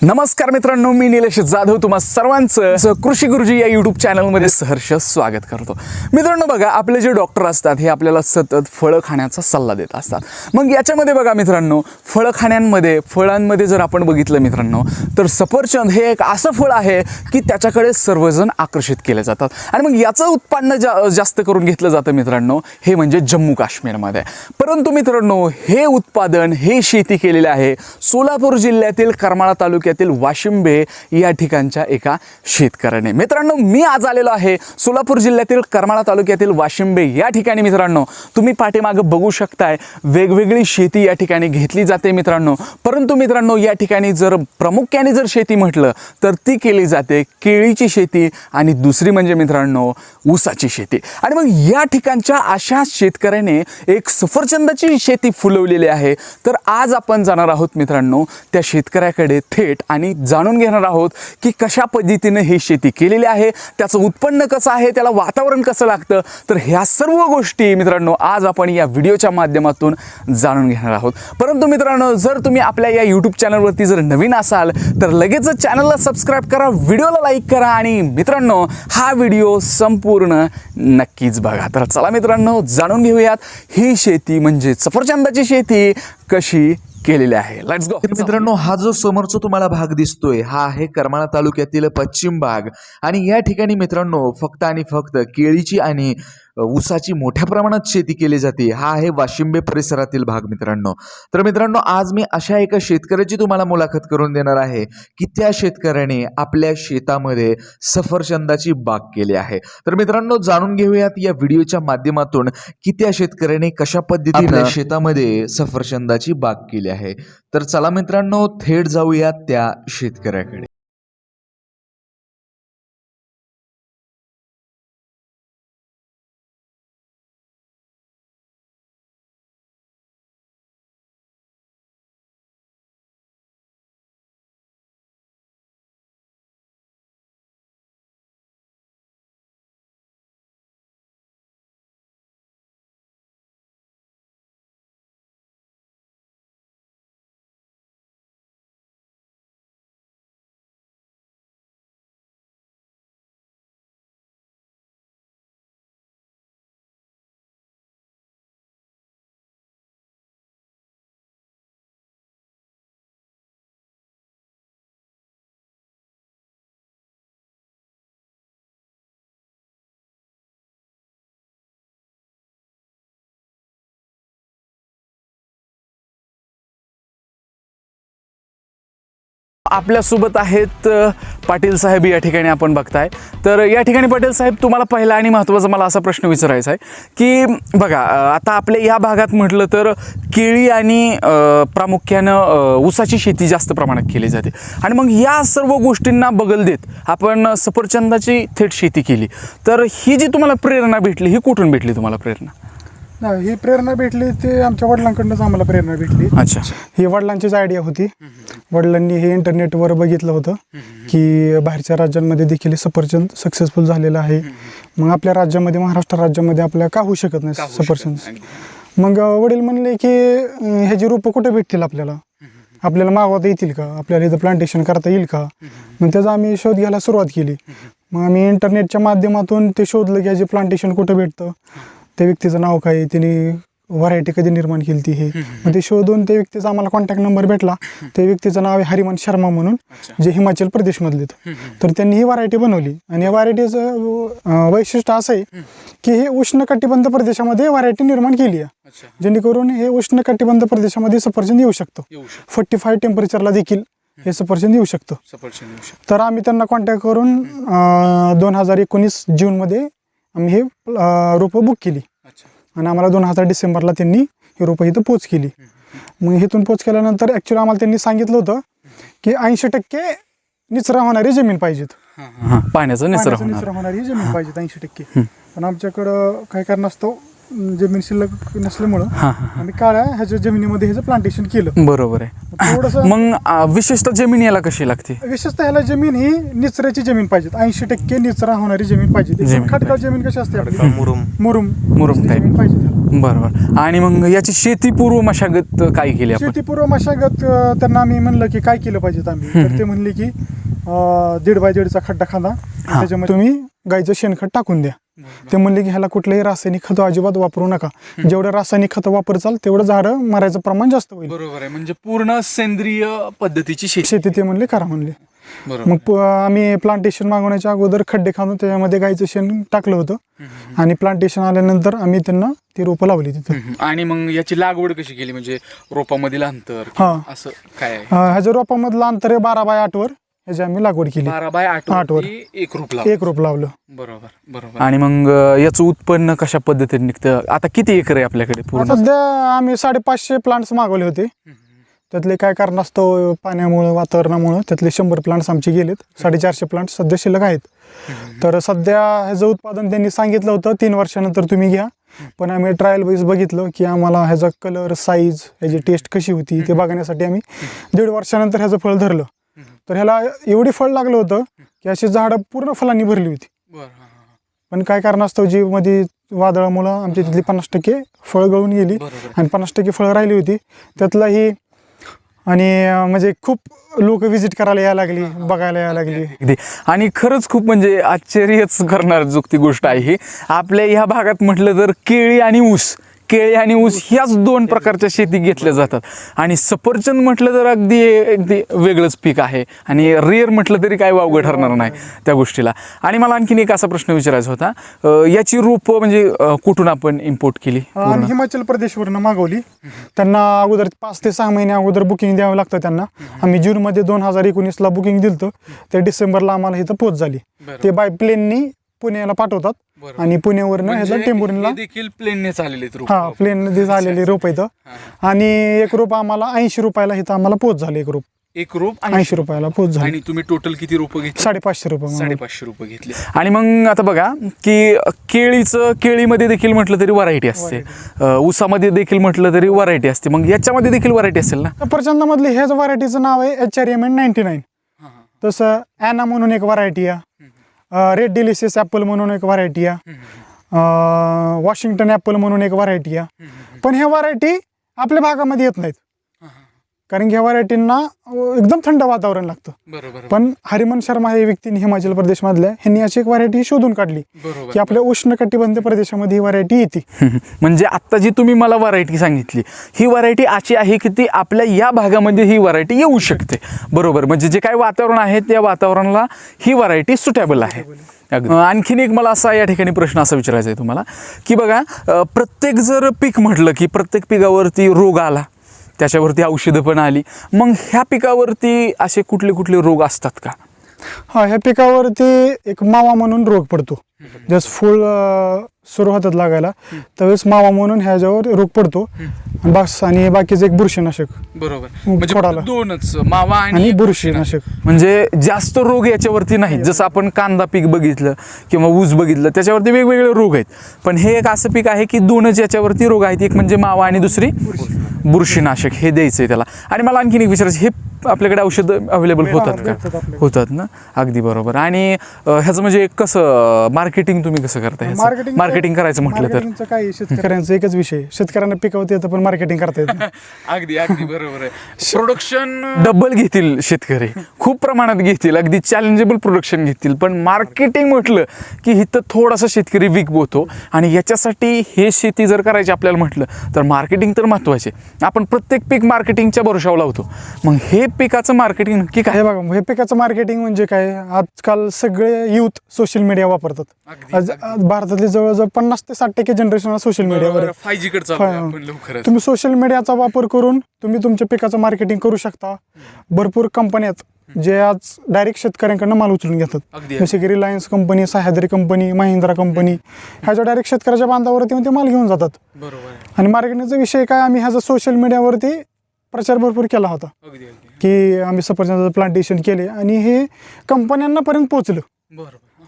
नमस्कार मित्रांनो, मी निलेश जाधव तुम्हा सर्वांचं कृषी गुरुजी या यूट्यूब चॅनलमध्ये सहर्ष स्वागत करतो. मित्रांनो बघा, आपले जे डॉक्टर असतात हे आपल्याला सतत फळं खाण्याचा सल्ला देत असतात. मग याच्यामध्ये बघा मित्रांनो, फळांमध्ये जर आपण बघितलं मित्रांनो, तर सफरचंद हे एक असं फळ आहे की त्याच्याकडे सर्वजण आकर्षित केले जातात. आणि मग याचं उत्पन्न जास्त करून घेतलं जातं मित्रांनो, हे म्हणजे जम्मू काश्मीरमध्ये. परंतु मित्रांनो, हे उत्पादन हे शेती केलेले आहे सोलापूर जिल्ह्यातील करमाळा तालुक्यातील वाशिंबे या ठिकाणच्या एका शेतकऱ्याने. मित्रांनो, मी आज आलेलो आहे सोलापूर जिल्ह्यातील करमाळा तालुक्यातील वाशिंबे या ठिकाणी. मित्रांनो, तुम्ही पाठीमागे बघू शकताय वेगवेगळी शेती या ठिकाणी घेतली जाते मित्रांनो. परंतु मित्रांनो, या ठिकाणी जर प्रामुख्याने जर शेती म्हटलं तर ती केली जाते केळीची शेती आणि दुसरी म्हणजे मित्रांनो ऊसाची शेती. आणि मग या ठिकाणच्या अशा शेतकऱ्याने एक सफरचंदाची शेती फुलवलेली आहे. तर आज आपण जाणार आहोत मित्रांनो त्या शेतकऱ्याकडे थेट आणि जाणून घेणार आहोत की कशा पद्धतीने ही शेती केलेली आहे, त्याचं उत्पन्न कसं आहे, त्याला वातावरण कसं लागतं. तर ह्या सर्व गोष्टी मित्रांनो आज आपण या व्हिडिओच्या माध्यमातून जाणून घेणार आहोत. परंतु मित्रांनो, जर तुम्ही आपल्या या यूट्यूब चॅनलवरती जर नवीन असाल तर लगेचच चॅनलला सबस्क्राईब करा, व्हिडिओला लाईक करा आणि मित्रांनो हा व्हिडिओ संपूर्ण नक्कीच बघा. तर चला मित्रांनो, जाणून घेऊयात ही शेती म्हणजे सफरचंदाची शेती कशी केलेले आहे. Let's go. मित्रांनो, हा जो समोरचा तुम्हाला भाग दिसतोय हा आहे करमाळा तालुक्यातील पश्चिम भाग. आणि या ठिकाणी मित्रांनो फक्त आणि फक्त केळीची आणि ऊसाची मोठ्या प्रमाणात शेती केली जाते. हा आहे वाशिंबे परिसरातील भाग मित्रांनो. तर मित्रांनो, आज मी अशा एका शेतकऱ्याची तुम्हाला मुलाखत करून देणार आहे की त्या शेतकऱ्याने आपल्या शेतामध्ये सफरचंदाची बाग केली आहे. तर मित्रांनो, जाणून घेऊयात या व्हिडिओच्या माध्यमातून की त्या शेतकऱ्याने कशा पद्धतीने शेतामध्ये सफरचंदाची बाग केली आहे. तर चला मित्रांनो, थेट जाऊयात त्या शेतकऱ्याकडे. आपल्यासोबत आहेत पाटील साहेब या ठिकाणी आपण बघताय. तर या ठिकाणी पाटील साहेब, तुम्हाला पहिला आणि महत्त्वाचा मला असा प्रश्न विचारायचा आहे की बघा, आता आपल्या या भागात म्हटलं तर केळी आणि प्रामुख्यानं ऊसाची शेती जास्त प्रमाणात केली जाते. आणि मग या सर्व गोष्टींना बगल देत आपण सफरचंदाची थेट शेती केली. तर ही जी तुम्हाला प्रेरणा भेटली ही कुठून भेटली तुम्हाला प्रेरणा? ही प्रेरणा भेटली ते आमच्या वडिलांकडूनच आम्हाला प्रेरणा भेटली. अच्छा. ही वडिलांचीच आयडिया होती. वडिलांनी हे इंटरनेटवर बघितलं होतं की बाहेरच्या राज्यांमध्ये देखील सफरचंद सक्सेसफुल झालेलं आहे. मग आपल्या राज्यामध्ये, महाराष्ट्र राज्यामध्ये आपल्या का होऊ शकत नाही सफरचंद? मग वडील म्हणले की ह्याची रोपं कुठे भेटतील आपल्याला मागवता येतील का, आपल्याला इथं प्लांटेशन करता येईल का? मग त्याचा आम्ही शोध घ्यायला सुरुवात केली. मग आम्ही इंटरनेटच्या माध्यमातून ते शोधलं की ह्याचे प्लांटेशन कुठं भेटतं, त्या व्यक्तीचं नाव काय, त्यांनी व्हरायटी कधी निर्माण केली ती हे. मग ते शोधून त्या व्यक्तीचा आम्हाला कॉन्टॅक्ट नंबर भेटला. त्या व्यक्तीचं नाव आहे हरिमन शर्मा म्हणून, जे हिमाचल प्रदेशमधले. तर त्यांनी ही व्हरायटी बनवली. आणि या व्हरायटीचं वैशिष्ट्य असं आहे की हे उष्णकटिबंध प्रदेशामध्ये व्हरायटी निर्माण केली आहे, जेणेकरून हे उष्णकटिबंध प्रदेशामध्ये सफरचंद येऊ शकतं. 45 टेम्परेचरला देखील हे सफरचंद येऊ शकतं. तर आम्ही त्यांना कॉन्टॅक्ट करून 2019 जूनमध्ये आम्ही हे रोपं बुक केली. आणि आम्हाला 2000 डिसेंबरला त्यांनी ही रोपं इथं पोच केली. मग इथून पोच केल्यानंतर ॲक्च्युली आम्हाला त्यांनी सांगितलं होतं की 80% निचरा होणारी जमीन पाहिजेत, पाण्याचा निचरा होणारी जमीन पाहिजेत 80%. पण आमच्याकडं काही कारणास्तव जमीन शिल्लक नसल्यामुळं आम्ही काळ्या ह्याच्या जमिनीमध्ये ह्याचं प्लांटेशन केलं. बरोबर आहे. थोडंसं मग विशेषतः जमीन याला कशी लागते? विशेषतः ह्याला जमीन ही निचऱ्याची जमीन पाहिजे, 80% निचरा होणारी जमीन पाहिजे. खडकाळ जमीन कशी असते आपली, मुरुम टाईप जमीन पाहिजे त्याला. बरोबर. आणि मग याची शेतीपूर्व मशागत काय केली आपण? शेतीपूर्व मशागत त्यांना आम्ही म्हणलं की काय केलं पाहिजे आम्ही, तर ते म्हणले की 1.5 बाय 1.5चा खड्डा खांदा, त्याच्यामध्ये तुम्ही गाईचं शेणखत टाकून द्या. ते म्हणले की ह्याला कुठलंही रासायनिक खत अजिबात वापरू नका, जेवढं रासायनिक खत वापरचाल तेवढं झाडं मरायचं प्रमाण जास्त होईल. बरोबर आहे. म्हणजे पूर्ण सेंद्रिय पद्धतीची शेती. शेती ते म्हणले करा म्हणले. बरोबर. मग आम्ही प्लांटेशन मागवण्याच्या अगोदर खड्डे खांदून त्याच्यामध्ये गाईचं शेण टाकलं होतं आणि प्लांटेशन आल्यानंतर आम्ही त्यांना ती रोपं लावली तिथं. आणि मग याची लागवड कशी केली, म्हणजे रोपामधील अंतर हा. असं काय आहे? ह्याच्या रोपामधलं अंतर आहे 12 बाय 8 वर, ह्याची आम्ही लागवड केली. 12 बाय 8 वर. एक रोप लावलं. एक रोप लावलं. बरोबर बरोबर. आणि मग याचं उत्पन्न कशा पद्धतीने निघतं? आता किती एकर आहे आपल्याकडे पूर्ण? सध्या आम्ही 550 प्लांट्स मागवले होते. त्यातले काय कारणास्तव पाण्यामुळं, वातावरणामुळं त्यातले 100 प्लांट्स आमचे गेलेत. 450 प्लांट्स सध्या शिल्लक आहेत. तर सध्या ह्याचं उत्पादन त्यांनी सांगितलं होतं 3 वर्षानंतर तुम्ही घ्या, पण आम्ही ट्रायल वाईज बघितलं की आम्हाला ह्याचा कलर, साईज, ह्याची टेस्ट कशी होती ते बघण्यासाठी आम्ही 1.5 वर्षानंतर ह्याचं फळ धरलं. तर ह्याला एवढी फळ लागलं होतं की अशी झाडं पूर्ण फळांनी भरली होती. पण काय कारणास्तव जी मध्ये वादळामुळं आमची तिथली 50% फळ गळून गेली आणि 50% फळं राहिली होती. त्यातलाही आणि म्हणजे खूप लोक व्हिजिट करायला यायला लागली, बघायला यायला लागली. आणि खरंच खूप म्हणजे आश्चर्यच करणार जुकती गोष्ट आहे ही. आपल्या ह्या भागात म्हटलं तर केळी आणि ऊस ह्याच 2 प्रकारच्या शेती घेतल्या जातात. आणि सफरचंद म्हटलं तर अगदी वेगळंच पीक आहे आणि रेअर म्हटलं तरी काय वावगं ठरणार नाही त्या गोष्टीला. आणि मला आणखीन एक असा प्रश्न विचारायचा होता, याची रोपं म्हणजे कुठून आपण इम्पोर्ट केली? आम्ही हिमाचल प्रदेशवरनं मागवली. त्यांना अगोदर 5 ते 6 महिने अगोदर बुकिंग द्यावं लागतं त्यांना. आम्ही जूनमध्ये 2019ला बुकिंग दिलं, ते डिसेंबरला आम्हाला इथं पोच झाली. ते बाय प्लेननी पुण्याला पाठवतात आणि पुण्यावरनं ह्याला टेंभुर्णीला देखील प्लेनने चाललेले प्लेन झालेली रोप इथं. आणि एक रोप आम्हाला 80 रुपयाला इथं आम्हाला पोच झाली. एक रोप 80 रुपयाला पोच झाली. आणि तुम्ही टोटल किती रोपं घेतली? 550 रुपये. 550 रुपये घेतले. आणि मग आता बघा की केळीमध्ये देखील म्हटलं तरी व्हरायटी असते, ऊसामध्ये देखील म्हटलं तरी व्हरायटी असते. मग याच्यामध्ये देखील व्हरायटी असेल ना? सफरचंदामधली ह्याच व्हरायटीचं नाव आहे HRMN 99. तसं ॲना म्हणून एक व्हरायटी आहे, रेड डिलिशियस ॲपल म्हणून एक व्हरायटी आहे, वॉशिंग्टन ॲपल म्हणून एक व्हरायटी आहे. पण ह्या व्हरायटी आपल्या भागामध्ये येत नाहीत, कारण की ह्या व्हरायटींना एकदम थंड वातावरण लागतं. बरोबर. पण हरिमन शर्मा हे व्यक्तीने हिमाचल प्रदेशमधल्या ह्यांनी अशी एक व्हरायटी शोधून काढली की आपल्या उष्णकटिबंधीय प्रदेशामध्ये ही व्हरायटी येते. म्हणजे आता जी तुम्ही मला व्हरायटी सांगितली, ही व्हरायटी अशी आहे की ती आपल्या या भागामध्ये ही व्हरायटी येऊ शकते. बरोबर. म्हणजे जे काय वातावरण आहे त्या वातावरणाला ही व्हरायटी सुटेबल आहे. आणखीन एक मला असा या ठिकाणी प्रश्न असा विचारायचा आहे तुम्हाला की बघा, प्रत्येक जर पीक म्हटलं की प्रत्येक पिकावरती रोग आला, त्याच्यावरती औषधं पण आली, मग ह्या पिकावरती असे कुठले कुठले रोग असतात का? ह्या पिकावरती एक मावा म्हणून रोग पडतो. जस फूल सुरू होतात लागायला त्यावेळेस मावा म्हणून ह्याच्यावर रोग पडतो. बस. आणि बाकीचं एक बुरशीनाशक. बरोबर. म्हणजे खोडाला 2च, मावा आणि बुरशीनाशक. म्हणजे जास्त रोग याच्यावरती नाही. जसं आपण कांदा पीक बघितलं किंवा ऊस बघितलं, त्याच्यावरती वेगवेगळे रोग आहेत. पण हे एक असं पीक आहे की 2च याच्यावरती रोग आहेत, एक म्हणजे मावा आणि दुसरी बुरशीनाशक. हे द्यायचंय त्याला. आणि मला आणखीन एक विचारायचं, हे आपल्याकडे औषध अवेलेबल होतात का? होतात ना? अगदी बरोबर. आणि ह्याचं म्हणजे कसं मार्केटिंग तुम्ही कसं करताय? मार्केटिंग करायचं म्हटलं तर काय, शेतकऱ्यांचा एकच विषय, शेतकऱ्यांना पिकवता येतं पण मार्केटिंग करता येत नाही. अगदी अगदी बरोबर आहे. प्रोडक्शन डबल घेतील शेतकरी, खूप प्रमाणात घेतील, अगदी चॅलेंजेबल प्रोडक्शन घेतील, पण मार्केटिंग म्हटलं की इथं थोडासा शेतकरी वीक होतो. आणि याच्यासाठी हे शेती जर करायची आपल्याला म्हटलं तर मार्केटिंग तर महत्वाचे. आपण प्रत्येक पीक मार्केटिंगच्या भरोशावर लावतो. मग हे पिकाचं मार्केटिंग नक्की काय? हे बघा, हे पिकाचं मार्केटिंग म्हणजे काय, आजकाल सगळे युथ सोशल मीडिया वापरतात. भारतातले जवळजवळ 50 ते 60% जनरेशन सोशल मीडियावर आहे. 5G कडे चालू आहे आपण लवकरच. तुम्ही सोशल मीडियाचा वापर करून तुम्ही तुमच्या पिकाचं मार्केटिंग करू शकता. भरपूर कंपन्या आहेत जे आज डायरेक्ट शेतकऱ्यांकडनं माल उचलून घेतात, जसे की Reliance company, Sahyadri company, Mahindra company. ह्याच्या डायरेक्ट शेतकऱ्याच्या बांधावरती येऊन ते माल घेऊन जातात. बरोबर. आणि मार्केटिंगचा विषय काय, आम्ही ह्याचा सोशल मीडियावरती प्रचार भरपूर केला होता की आम्ही सफरचंदाचं प्लांटेशन केले आणि हे कंपन्यांना पर्यंत पोहोचलं.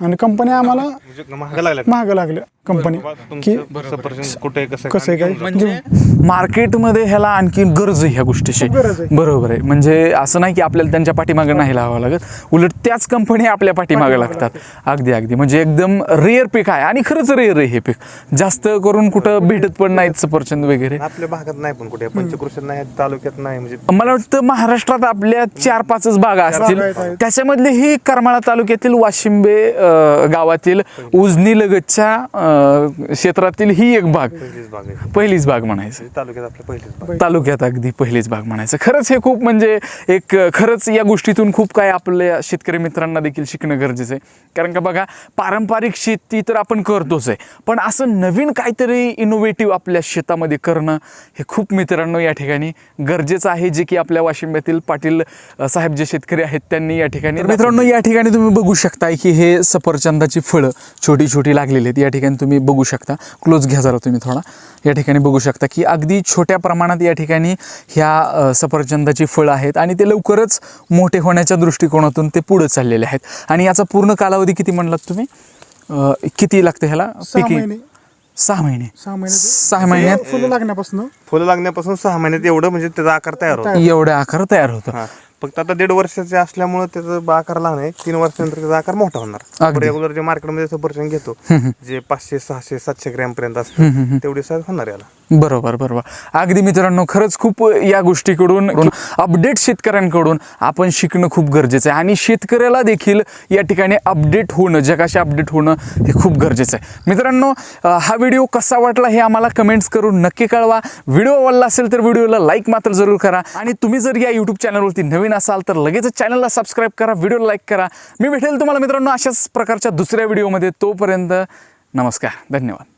आणि कंपन्या आम्हाला महाग लागल्या. कंपनी की सफरचंद कुठे कसं कसं आहे काय म्हणजे मार्केटमध्ये ह्याला आणखी गरज आहे ह्या गोष्टीची गरज आहे. बरोबर आहे. म्हणजे असं नाही की आपल्याला त्यांच्या पाठीमागे नाही लावावं लागत, उलट त्याच कंपनी आपल्या पाठीमागे लागतात. अगदी अगदी म्हणजे एकदम रेअर पीक आहे आणि खरंच रेअर आहे हे पीक. जास्त करून कुठं भेटत पण नाहीत सफरचंद वगैरे. आपल्या भागात नाही, पण कुठे पंचकृषीत नाही, तालुक्यात नाही. म्हणजे मला वाटतं महाराष्ट्रात आपल्या 4-5 बागा असतील, त्याच्यामधले ही करमाळा तालुक्यातील वाशिंबे गावातील उजनी लगतच्या क्षेत्रातील ही एक बाग, पहिलीच बाग आहे. पहिलीच बाग म्हणायचं. तालुक्यात आपल्या पहिलीच बाग. तालुक्यात अगदी पहिलीच बाग म्हणायचं. खरंच हे खूप म्हणजे एक खरंच या गोष्टीतून खूप काय आपल्या शेतकरी मित्रांना देखील शिकणं गरजेचं आहे. कारण का बघा, पारंपरिक शेती तर आपण करतोच आहे, पण असं नवीन काहीतरी इनोव्हेटिव्ह आपल्या शेतामध्ये करणं हे खूप मित्रांनो या ठिकाणी गरजेचं आहे, जे की आपल्या वाशिंब्यातील पाटील साहेब जे शेतकरी आहेत त्यांनी या ठिकाणी. मित्रांनो या ठिकाणी तुम्ही बघू शकता की हे सफरचंदाची फळं छोटी छोटी लागलेली आहेत. या ठिकाणी तुम्ही बघू शकता, क्लोज घ्या जरा तुम्ही थोडा. या ठिकाणी बघू शकता की अगदी छोट्या प्रमाणात या ठिकाणी ह्या सफरचंदाची फळं आहेत आणि ते लवकरच मोठे होण्याच्या दृष्टिकोनातून ते पुढे चाललेले आहेत. आणि याचा पूर्ण कालावधी किती म्हणलात तुम्ही? किती लागतं ह्याला 6 महिने 6 महिने 6 महिन्यात फुलं लागण्यापासून फुलं लागण्यापासून 6 महिन्यात एवढं म्हणजे त्याचा आकार तयार होतो. एवढा आकार तयार होतो. हा. फक्त आता 1.5 वर्षाचे असल्यामुळे त्याचा आकार लहान आहे. 3 वर्षानंतर त्याचा आकार मोठा होणार. अगदी. रेग्युलर जे मार्केटमध्ये सफरचंद घेतो, जे 500, 600, 700 ग्रॅम पर्यंत असतं, तेवढी साईज होणार याला. बरोबर बरोबर. अगदी मित्रांनो, खरंच खूप या गोष्टीकडून अपडेट शेतकऱ्यांकडून आपण शिकणं खूप गरजेचं आहे आणि शेतकऱ्याला देखील या ठिकाणी अपडेट होणं, जगाशी अपडेट होणं हे खूप गरजेचं आहे. मित्रांनो, हा व्हिडिओ कसा वाटला हे आम्हाला कमेंट्स करून नक्की कळवा. व्हिडिओ आवडला असेल तर व्हिडिओला लाईक मात्र जरूर करा आणि तुम्ही जर या यूट्यूब चॅनलवरती नवीन असाल तर लगेच चॅनलला सबस्क्राईब करा, व्हिडिओला लाईक करा. मी भेटेल तुम्हाला मित्रांनो अशाच प्रकारच्या दुसऱ्या व्हिडिओमध्ये. तोपर्यंत नमस्कार, धन्यवाद.